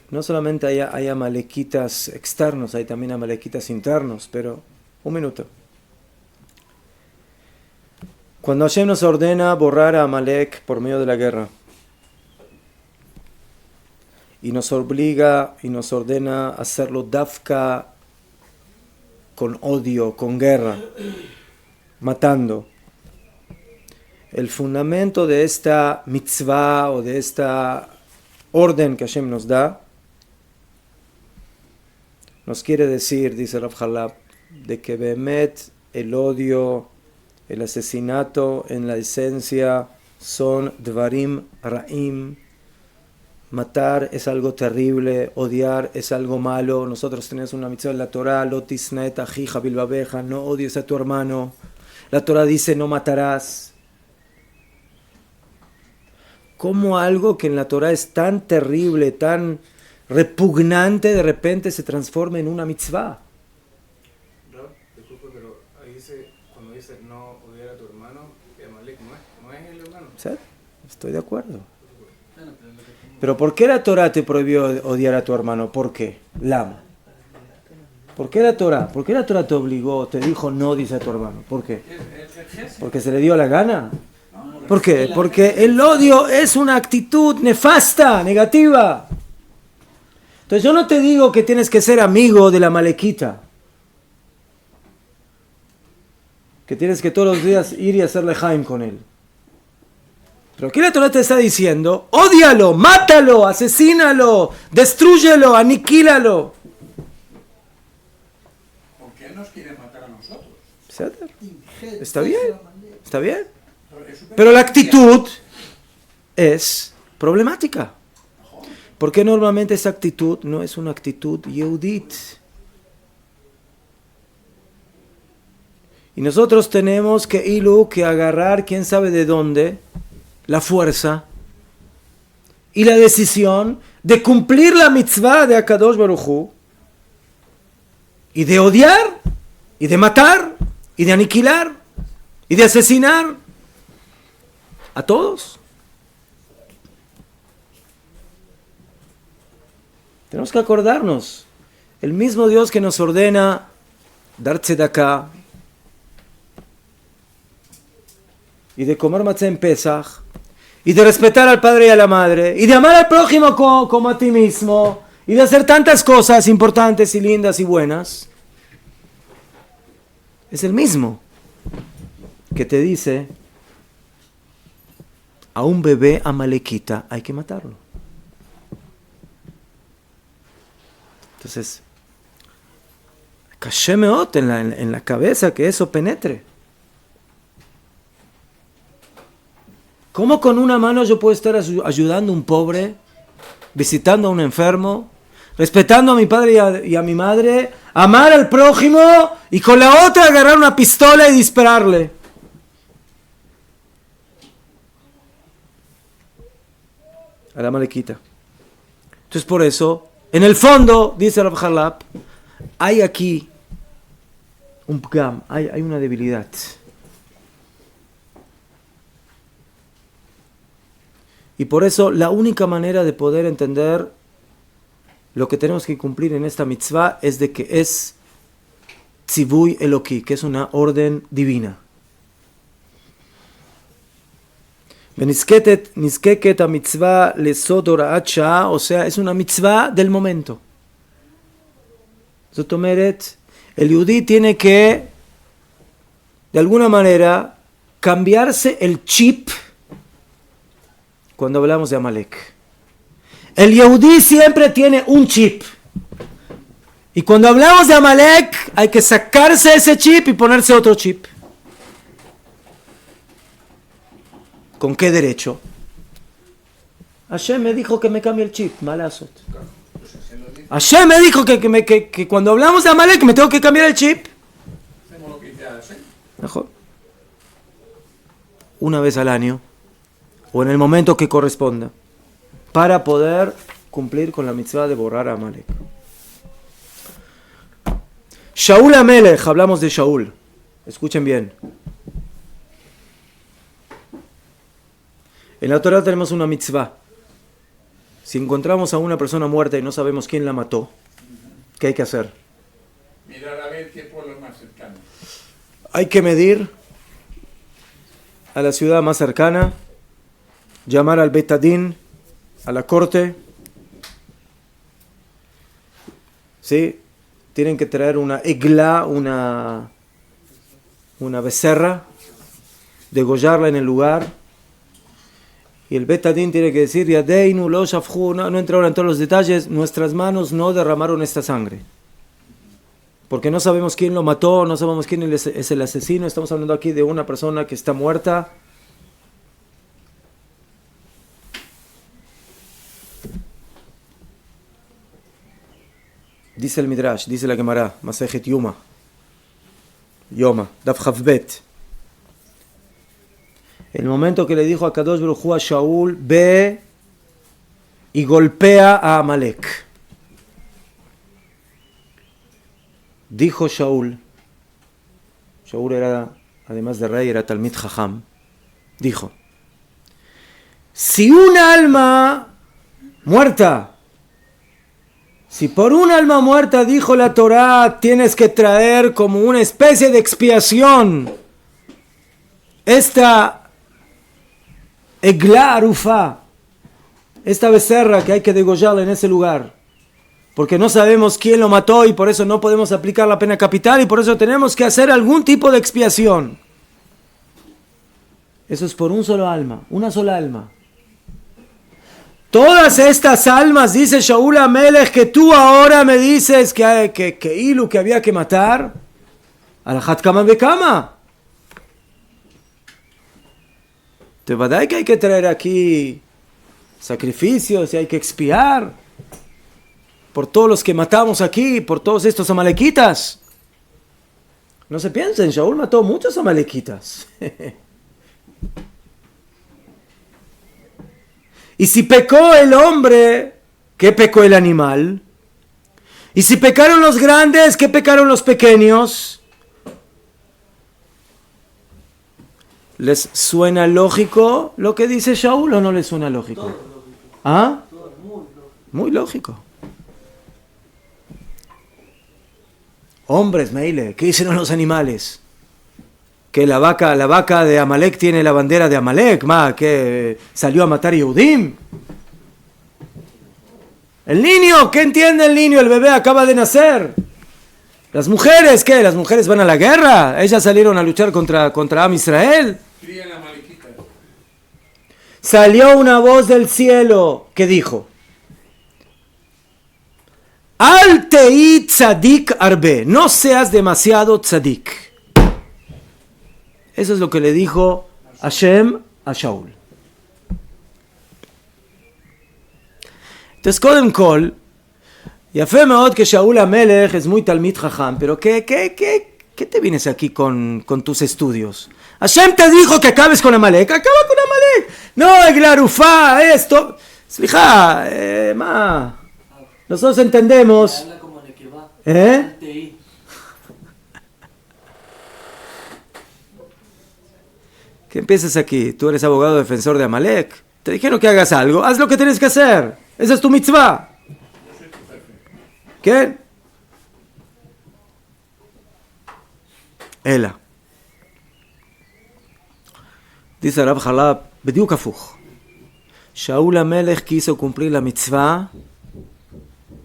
no solamente hay amalequitas externos, hay también amalequitas internos, pero un minuto. Cuando Hashem nos ordena borrar a Amalek por medio de la guerra, y nos obliga y nos ordena hacerlo dafka con odio, con guerra, matando. El fundamento de esta mitzvah o de esta orden que Hashem nos da, nos quiere decir, dice Rav Halab, de que Behemet, el odio, el asesinato en la esencia son dvarim ra'im. Matar es algo terrible, odiar es algo malo. Nosotros tenemos una mitzvah en la Torah, lo tisnaet ajija bilbabeja, no odies a tu hermano. La Torah dice no matarás. ¿Cómo algo que en la Torah es tan terrible, tan repugnante, de repente se transforma en una mitzvah? No, disculpe, pero ahí dice, cuando dice no odiar a tu hermano, que Amalek no es el hermano. ¿Sí? Estoy de acuerdo. Pero ¿por qué la Torah te prohibió odiar a tu hermano? ¿Por qué? Lama. ¿Por qué la Torah? ¿Por qué la Torah te obligó, te dijo no odies a tu hermano? ¿Por qué? ¿Porque se le dio la gana? ¿Por qué? Porque el odio es una actitud nefasta, negativa. Entonces yo no te digo que tienes que ser amigo de la malequita. Que tienes que todos los días ir y hacerle jaim con él. Pero aquí la Torah te está diciendo, ódialo, mátalo, asesínalo, destrúyelo, aniquílalo. ¿Por qué nos quiere matar a nosotros? Está bien, está bien. Pero la actitud es problemática. Porque normalmente esa actitud no es una actitud yehudit. Y nosotros tenemos que agarrar, quién sabe de dónde, la fuerza y la decisión de cumplir la mitzvah de Akadosh Baruj Hu y de odiar y de matar y de aniquilar y de asesinar a todos. Tenemos que acordarnos, el mismo Dios que nos ordena dar tzedakah y de comer matzah en Pesach, y de respetar al padre y a la madre, y de amar al prójimo como a ti mismo, y de hacer tantas cosas importantes y lindas y buenas, es el mismo que te dice, a un bebé amalequita hay que matarlo. Entonces, caché meot en la cabeza que eso penetre. ¿Cómo con una mano yo puedo estar ayudando a un pobre, visitando a un enfermo, respetando a mi padre y a mi madre, amar al prójimo y con la otra agarrar una pistola y dispararle? A la malequita. Entonces por eso, en el fondo, dice Rav Halab, hay aquí un pgam, hay una debilidad. Y por eso la única manera de poder entender lo que tenemos que cumplir en esta mitzvah es de que es tzivui eloki, que es una orden divina. ונזקקת המצווה לסוד הוראת שעה, o sea, es una mitzvah del momento. זאת אומרת, el yudí tiene que, de alguna manera, cambiarse el chip cuando hablamos de Amalek. El yehudí siempre tiene un chip. Y cuando hablamos de Amalek, hay que sacarse ese chip y ponerse otro chip. ¿Con qué derecho? Hashem me dijo que me cambie el chip, malazot. Hashem me dijo que cuando hablamos de Amalek me tengo que cambiar el chip. Mejor. Una vez al año, o en el momento que corresponda, para poder cumplir con la mitzvah de borrar a Amalek. Shaul Amelech, hablamos de Shaul. Escuchen bien. En la Torah tenemos una mitzvah. Si encontramos a una persona muerta y no sabemos quién la mató, ¿qué hay que hacer? Mirar a ver qué pueblo es más cercano. Hay que medir a la ciudad más cercana, llamar al Bet Adin, a la corte. ¿Sí? Tienen que traer una egla, una becerra, degollarla en el lugar. Y el Bet Adin tiene que decir, Yadeinu lo shafju, no entra ahora en todos los detalles, nuestras manos no derramaron esta sangre. Porque no sabemos quién lo mató, no sabemos quién es el asesino, estamos hablando aquí de una persona que está muerta. Dice el Midrash, dice la Gemara, Masejet Yoma, Daf Chavbet. El momento que le dijo a Kadosh Baruj Hu a Shaul, ve y golpea a Amalek. Dijo Shaul era, además de rey, era Talmid Jajam, dijo, si un alma muerta, si por un alma muerta, dijo la Torá, tienes que traer como una especie de expiación esta egla arufá, esta becerra que hay que degollarla en ese lugar, porque no sabemos quién lo mató y por eso no podemos aplicar la pena capital y por eso tenemos que hacer algún tipo de expiación. Eso es por un solo alma, una sola alma. Todas estas almas, dice Shaul Amelech, que tú ahora me dices que había que matar, a la Hat Kama Bekama. De verdad que hay que traer aquí sacrificios y hay que expiar por todos los que matamos aquí, por todos estos amalequitas. No se piensen, Shaul mató muchos amalequitas. Y si pecó el hombre, ¿qué pecó el animal? Y si pecaron los grandes, ¿qué pecaron los pequeños? ¿Les suena lógico lo que dice Shaul o no les suena lógico? ¿Ah? Muy lógico. Hombres, Meile, ¿qué dicen los animales? Que la vaca de Amalek tiene la bandera de Amalek, que salió a matar Yehudim. El niño, ¿qué entiende el niño? El bebé acaba de nacer. Las mujeres, ¿qué? ¿Las mujeres van a la guerra? Ellas salieron a luchar contra Am Israel. Salió una voz del cielo que dijo: Al tei tzadik arbe, no seas demasiado tzadik. Eso es lo que le dijo Hashem a Shaul. Entonces, Kodem Kol, Yafé Meod que Shaul Amelech es muy Talmid Jajam, pero ¿qué te vienes aquí con tus estudios? Hashem te dijo que acabes con Amalek, acaba con Amalek. No, Eglarufá, esto. Slija, nosotros entendemos. Que empieces aquí, tú eres abogado defensor de Amalek. Te dijeron que hagas algo, haz lo que tienes que hacer. Esa es tu mitzvah. ¿Qué? Ela. Dice Rav Halab, Bediuk Afuch. Shaul HaMelech quiso cumplir la mitzvah,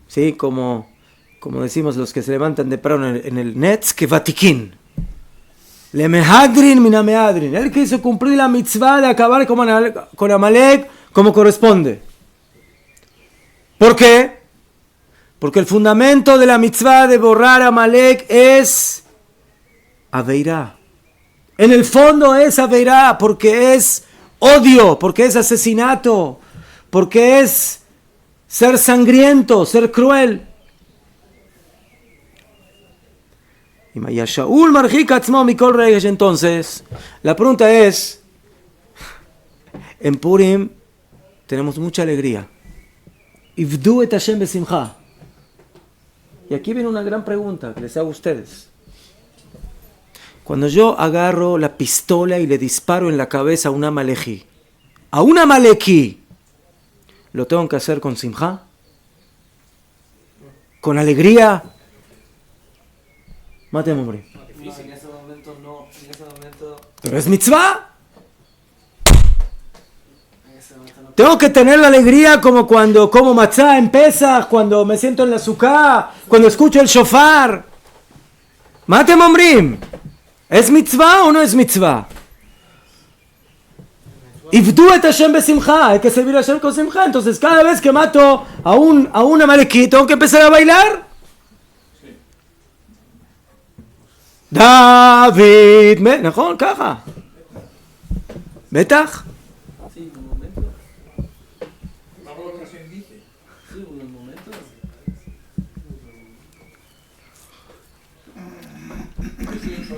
¿sí? Como decimos los que se levantan de temprano en el Netz, que Vatikin. Le mehadrin mina mehadrin. Él quiso cumplir la mitzvah de acabar con Amalek como corresponde. ¿Por qué? Porque el fundamento de la mitzvah de borrar a Amalek es Aveirá. En el fondo es Aveirá, porque es odio, porque es asesinato, porque es ser sangriento, ser cruel. Entonces, la pregunta es, en Purim tenemos mucha alegría. Ivdu et Hashem besimcha. Y aquí viene una gran pregunta que les hago a ustedes. Cuando yo agarro la pistola y le disparo en la cabeza a un amaleki, ¿lo tengo que hacer con simcha? ¿Con alegría? Matemos, hombre. No, en ese momento no. En ese momento. Pero es mitzvah. En ese momento no. Tengo que tener la alegría como cuando como matzá en Pesach, cuando me siento en la sukkah, cuando escucho el shofar. Matem omrim. ¿Es mitzvah o no es mitzvah? Ivdu et Hashem besimcha. Hay que servir a Hashem con simcha. Entonces cada vez que mato a un amaleki, tengo que empezar a bailar. David, נכון? ככה. בטח. Sí, un momento. Vamos a lo que se indique. Sí, un momento.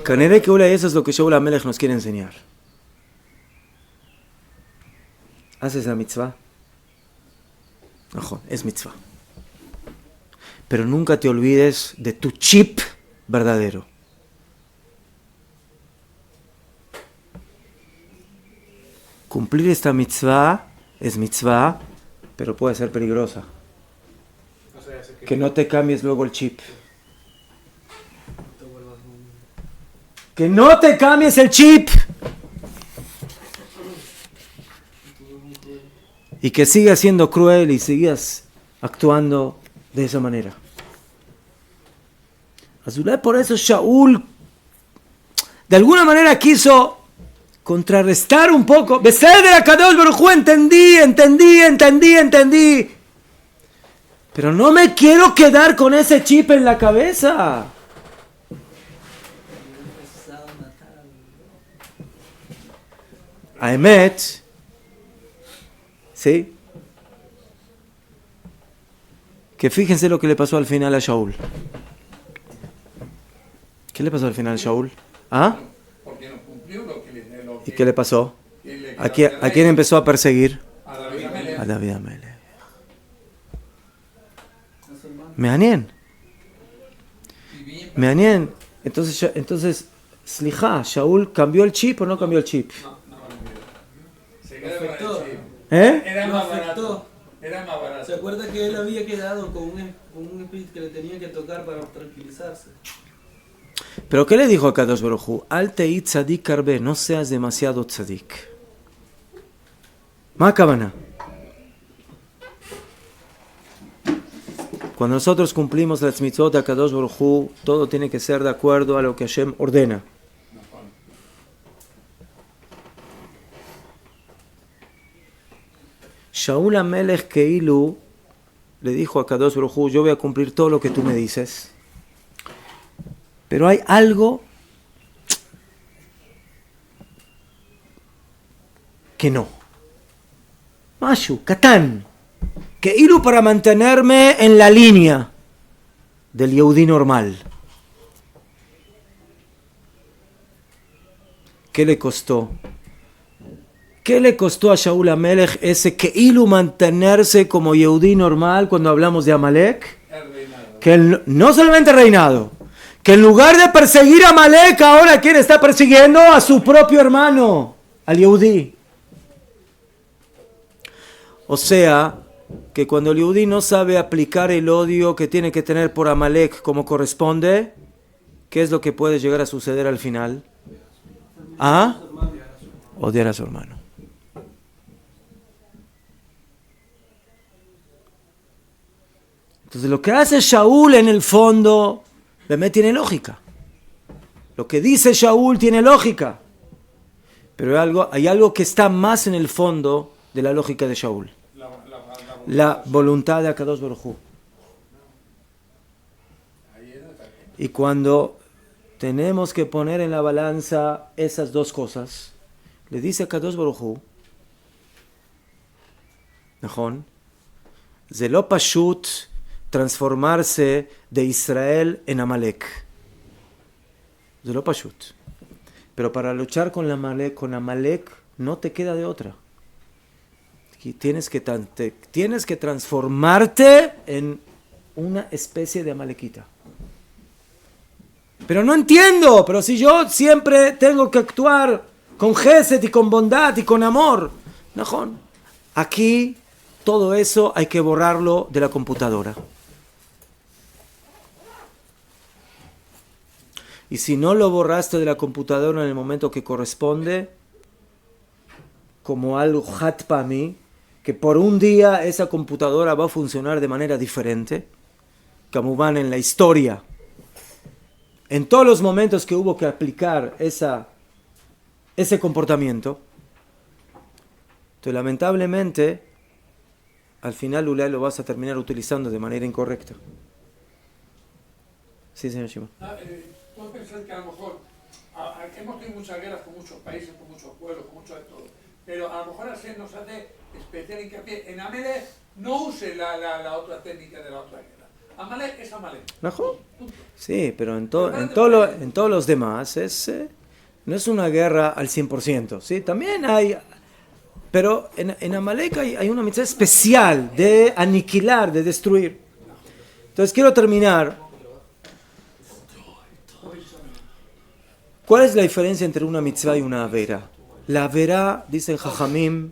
כנראה que eso es lo que Shaul HaMelech nos quiere enseñar. ¿Haces la mitzvah? נכון, es mitzvah. Pero nunca te olvides de tu chip verdadero. Cumplir esta mitzvah es mitzvah, pero puede ser peligrosa. O sea, hace Que no te cambies luego el chip. Que no te cambies el chip. Y que sigas siendo cruel y sigas actuando de esa manera. Azulay, por eso Shaul de alguna manera quiso contrarrestar un poco. Beseder de Akadosh Baruj Hu, entendí. Pero no me quiero quedar con ese chip en la cabeza. Aemet, ¿sí? Que fíjense lo que le pasó al final a Shaul. ¿Qué le pasó al final a Shaul? ¿Ah? Porque no cumplió lo que ¿Y qué le pasó? le ¿A quién empezó a perseguir? a David Amelech. A David Amelech. Meanien. Entonces, Slijá, Shaul, ¿cambió el chip o no cambió el chip? Se quedó con el chip. ¿Eh? Era Lo más afectó. barato. Era más ¿Se barato. acuerda que él había quedado con un espíritu que le tenía que tocar para tranquilizarse? ¿Pero qué le dijo a Kadosh Baruj Hu? Al te'it tzadik karbe, no seas demasiado tzadik. Ma kavana. Cuando nosotros cumplimos las mitzvot de Kadosh Baruj Hu, todo tiene que ser de acuerdo a lo que Hashem ordena. Shaul HaMelech Keilu le dijo a Kadosh Baruj Hu, yo voy a cumplir todo lo que tú me dices. Pero hay algo que no. Mashu, Katán. Keilu para mantenerme en la línea del Yehudí normal. ¿Qué le costó? ¿Qué le costó a Shaul HaMelech ese Keilu mantenerse como Yehudí normal cuando hablamos de Amalek? Que él no solamente reinado, que en lugar de perseguir a Amalek, ahora ¿quién está persiguiendo? A su propio hermano, al Yehudí. O sea, que cuando el Yehudí no sabe aplicar el odio que tiene que tener por Amalek como corresponde, ¿qué es lo que puede llegar a suceder al final? ¿Ah? odiar a su hermano. Entonces lo que hace Shaul en el fondo, realmente tiene lógica. Lo que dice Shaul tiene lógica. Pero hay algo que está más en el fondo de la lógica de Shaul. La voluntad de Akadosh Baruj Hu. Y cuando tenemos que poner en la balanza esas dos cosas, le dice a Akadosh Baruj Hu, Najón, Zelo Pashut, transformarse de Israel en Amalek. Zelo Pashut. Pero para luchar con Amalek no te queda de otra. Tienes que transformarte en una especie de amalekita. Pero no entiendo, pero si yo siempre tengo que actuar con gesed y con bondad y con amor. Najón. Aquí todo eso hay que borrarlo de la computadora. Y si no lo borraste de la computadora en el momento que corresponde, como algo hat para mí, que por un día esa computadora va a funcionar de manera diferente, como van en la historia, en todos los momentos que hubo que aplicar ese comportamiento, entonces lamentablemente, al final lo vas a terminar utilizando de manera incorrecta. Sí, señor Shimon. Puedo pensar que a lo mejor hemos tenido muchas guerras con muchos países, con muchos pueblos, con mucho de todo, pero a lo mejor así nos hace especial hincapié. En Amalek no use la otra técnica de la otra guerra. Amalek es Amalek. ¿No? Sí, pero en todos los demás no es una guerra al 100%. ¿Sí? También hay... Pero en Amalek hay una mitzvah especial de aniquilar, de destruir. Entonces quiero terminar. ¿Cuál es la diferencia entre una mitzvah y una avera? La avera, dicen Jajamim,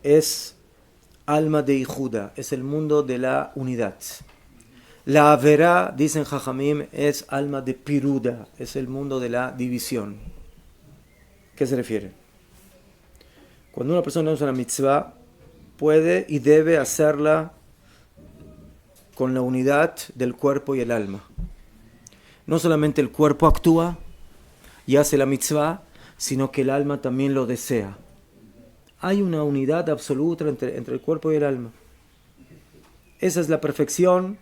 es alma de Ijuda, es el mundo de la unidad. La avera, dicen Jajamim, es alma de Piruda, es el mundo de la división. ¿Qué se refiere? Cuando una persona usa una mitzvah, puede y debe hacerla con la unidad del cuerpo y el alma. No solamente el cuerpo actúa y hace la mitzvah, sino que el alma también lo desea. Hay una unidad absoluta entre el cuerpo y el alma. Esa es la perfección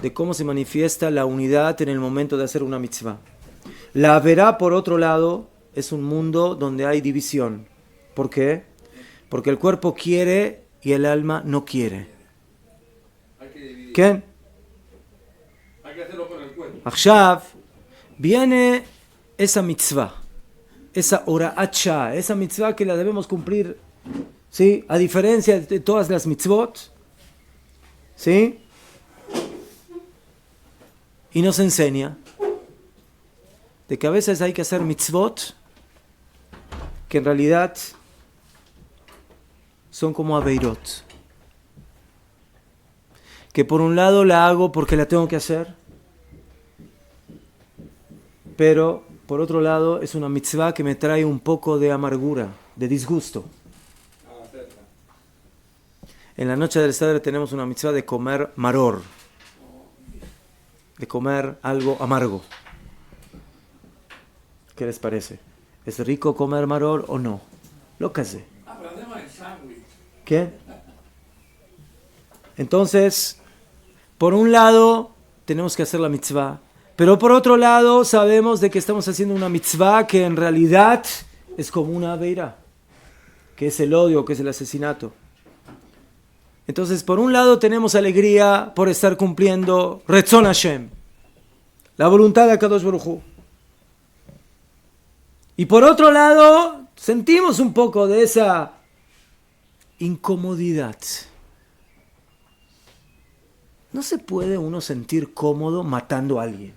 de cómo se manifiesta la unidad en el momento de hacer una mitzvah. La verá, por otro lado, es un mundo donde hay división. ¿Por qué? Porque el cuerpo quiere y el alma no quiere. ¿Qué? Hay que hacerlo con el cuerpo. Achshav, viene esa mitzvah, esa horat shah, esa mitzvah que la debemos cumplir, ¿sí? A diferencia de todas las mitzvot, ¿sí? Y nos enseña de que a veces hay que hacer mitzvot que en realidad son como aveirot. Que por un lado la hago porque la tengo que hacer, pero por otro lado es una mitzvah que me trae un poco de amargura, de disgusto. En la noche del Seder tenemos una mitzvah de comer maror, de comer algo amargo. ¿Qué les parece? ¿Es rico comer maror o no? Lo que sé. ¿Qué? Entonces, por un lado tenemos que hacer la mitzvah, pero por otro lado sabemos de que estamos haciendo una mitzvah que en realidad es como una aveira, que es el odio, que es el asesinato. Entonces, por un lado tenemos alegría por estar cumpliendo Retzon Hashem, la voluntad de Akadosh Baruj Hu. Y por otro lado, sentimos un poco de esa incomodidad. No se puede uno sentir cómodo matando a alguien.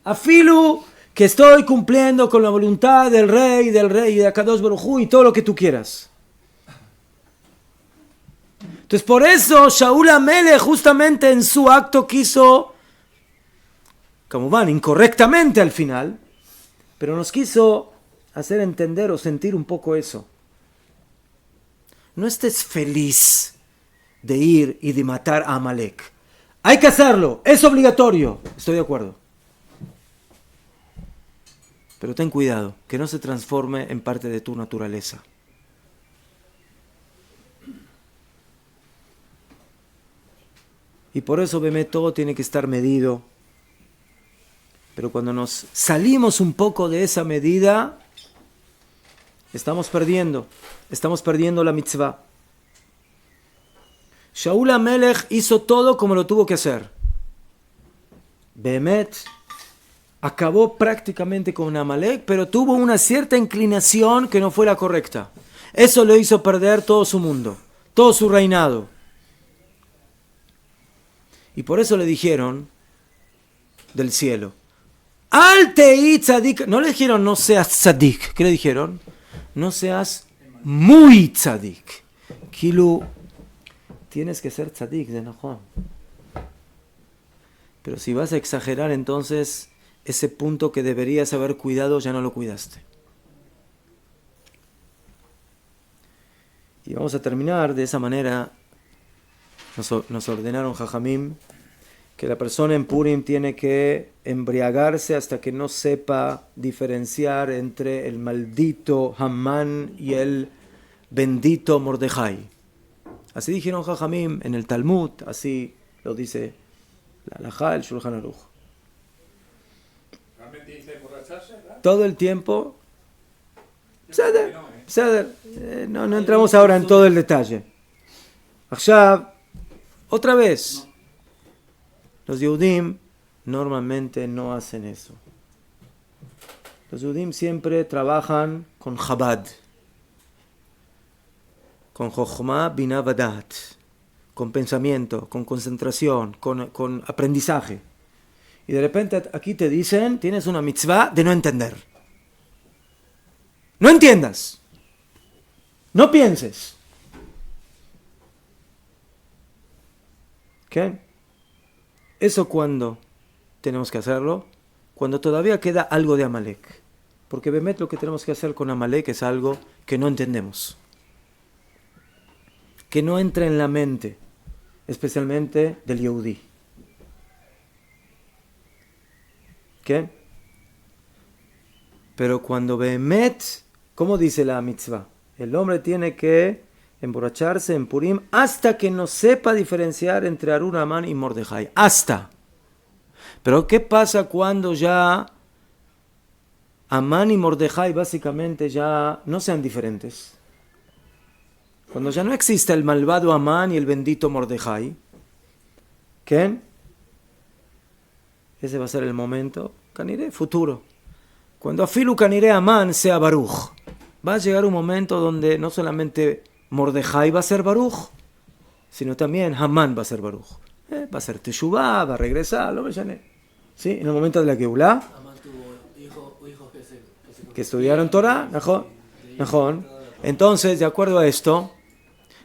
Afilu que estoy cumpliendo con la voluntad del rey y de Akadosh Baruj Hu y todo lo que tú quieras. Entonces por eso Shaul HaMelech justamente en su acto quiso, como van, incorrectamente al final, Pero nos quiso hacer entender o sentir un poco eso. No estés feliz de ir y de matar a Amalek. Hay que hacerlo, es obligatorio. Estoy de acuerdo. Pero ten cuidado, que no se transforme en parte de tu naturaleza. Y por eso, Bemé, todo tiene que estar medido. Pero cuando nos salimos un poco de esa medida, estamos perdiendo la mitzvah. Shaul HaMelech hizo todo como lo tuvo que hacer. Behemet acabó prácticamente con Amalek, pero tuvo una cierta inclinación que no fue la correcta. Eso le hizo perder todo su mundo, todo su reinado. Y por eso le dijeron del cielo, Al tei tzadik. No le dijeron no seas tzadik. ¿Qué le dijeron? No seas muy tzadik. Kilu, tienes que ser tzadik de Nahon. Pero si vas a exagerar, entonces ese punto que deberías haber cuidado ya no lo cuidaste. Y vamos a terminar de esa manera. Nos ordenaron Jajamim que la persona en Purim tiene que embriagarse hasta que no sepa diferenciar entre el maldito Hamán y el bendito Mordejai. Así dijeron Jajamim en el Talmud, así lo dice la Halajá, el Shulchan Aruch. ¿Realmente dice emborracharse, verdad? Todo el tiempo. No entramos ahora en todo el detalle. Ahora, otra vez. Los Yehudim normalmente no hacen eso. Los Yehudim siempre trabajan con Chabad, con Jochma Binah Vadat, con pensamiento, con concentración, con aprendizaje. Y de repente aquí te dicen, tienes una mitzvah de no entender. No entiendas. No pienses. ¿Qué? ¿Eso cuándo tenemos que hacerlo? Cuando todavía queda algo de Amalek. Porque Bemet lo que tenemos que hacer con Amalek es algo que no entendemos. Que no entra en la mente, especialmente del Yehudí. ¿Qué? Pero cuando Bemet, ¿cómo dice la mitzvah? El hombre tiene que emborracharse en Purim hasta que no sepa diferenciar entre Harun, Amán y Mordejai. Hasta. Pero ¿qué pasa cuando ya Amán y Mordejai básicamente ya no sean diferentes? Cuando ya no exista el malvado Amán y el bendito Mordejai. ¿Qué? Ese va a ser el momento, Caniré, futuro. Cuando Afilu Caniré Amán sea Baruch. Va a llegar un momento donde no solamente Mordejai va a ser Baruch, sino también Hamán va a ser Baruch. Va a ser Teshuvah, va a regresar, lo veré. ¿Sí? En el momento de la Geulah, Amán tuvo hijos que estudiaron Torah, Najón. Entonces, de acuerdo a esto,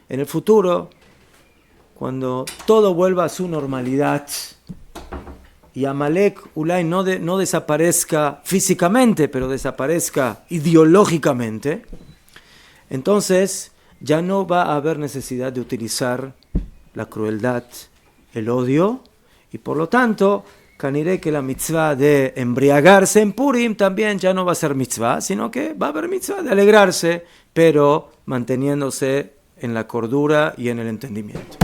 en el futuro, cuando todo vuelva a su normalidad y Amalek Ulay no desaparezca físicamente, pero desaparezca ideológicamente, entonces ya no va a haber necesidad de utilizar la crueldad, el odio, y por lo tanto, caniré que la mitzvah de embriagarse en Purim también ya no va a ser mitzvah, sino que va a haber mitzvah de alegrarse, pero manteniéndose en la cordura y en el entendimiento.